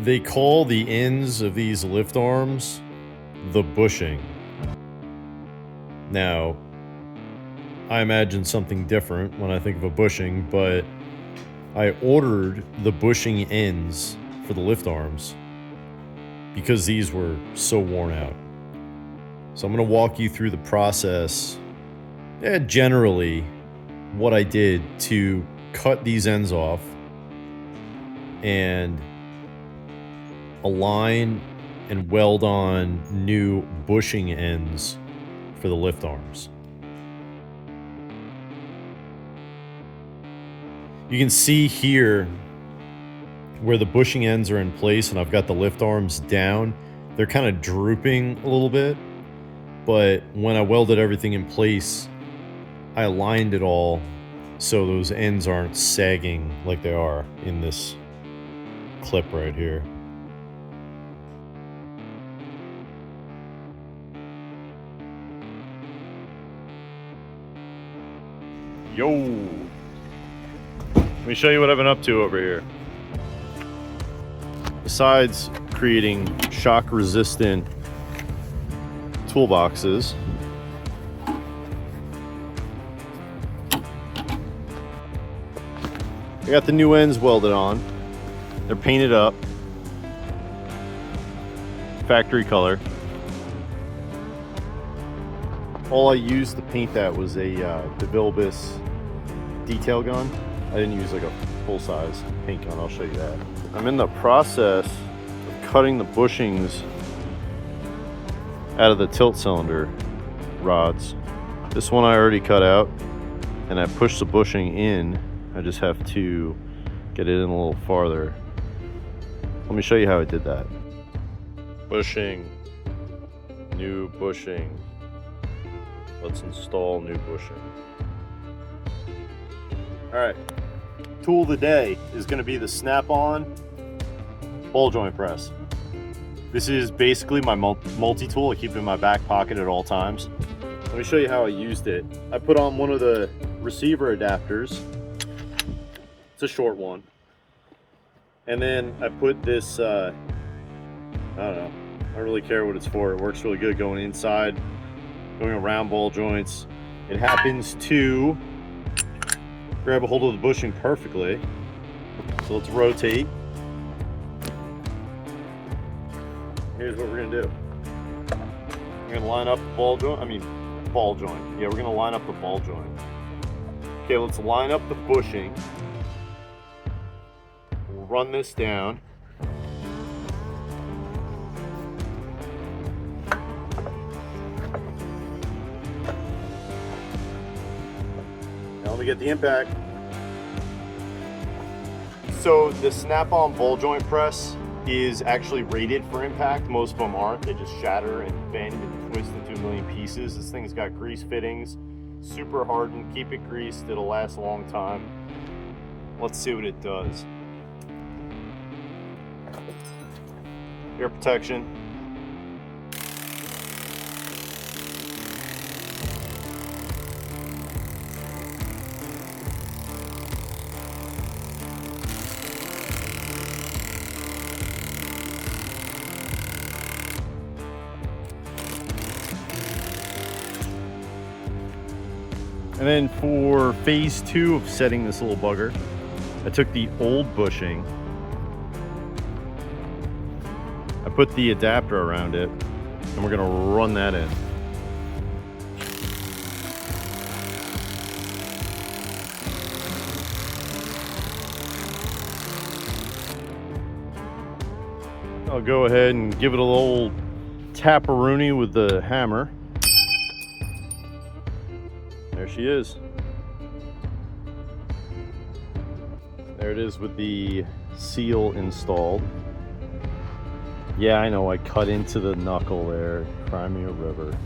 They call the ends of these lift arms the bushing. Now, I imagine something different when I think of a bushing, but I ordered the bushing ends for the lift arms because these were so worn out. So I'm going to walk you through the process, generally what I did to cut these ends off and align and weld on new bushing ends for the lift arms. You can see here where the bushing ends are in place and I've got the lift arms down. They're kind of drooping a little bit, but when I welded everything in place, I aligned it all so those ends aren't sagging like they are in this clip right here. Yo! Let me show you what I've been up to over here. Besides creating shock-resistant toolboxes, I got the new ends welded on. They're painted up, factory color. All I used to paint that was a DeVille detail gun. I didn't use like a full-size paint gun. I'll show you that. I'm in the process of cutting the bushings out of the tilt cylinder rods. This one I already cut out, and I pushed the bushing in. I just have to get it in a little farther. Let me show you how I did that. Bushing, new bushing. Let's install new bushing. All right, tool of the day is gonna be the Snap-on ball joint press. This is basically my multi-tool. I keep it in my back pocket at all times. Let me show you how I used it. I put on one of the receiver adapters. It's a short one. And then I put this, I don't know, I don't really care what it's for. It works really good going inside, going around ball joints. It happens to grab a hold of the bushing perfectly. So let's rotate. Here's what we're gonna do. We're gonna line up the ball joint. Yeah, we're gonna line up the ball joint. Okay, let's line up the bushing. We'll run this down. Now let me get the impact. So the Snap-on ball joint press is actually rated for impact. Most of them aren't. They just shatter and bend and twist into a million pieces. This thing's got grease fittings, super hardened. Keep it greased, it'll last a long time. Let's see what it does. Air protection. And then for phase 2 of setting this little bugger, I took the old bushing, I put the adapter around it, and we're gonna run that in. I'll go ahead and give it a little tap-a-rooney with the hammer. There she is. There it is with the seal installed. Yeah, I know, I cut into the knuckle there. Cry me a river.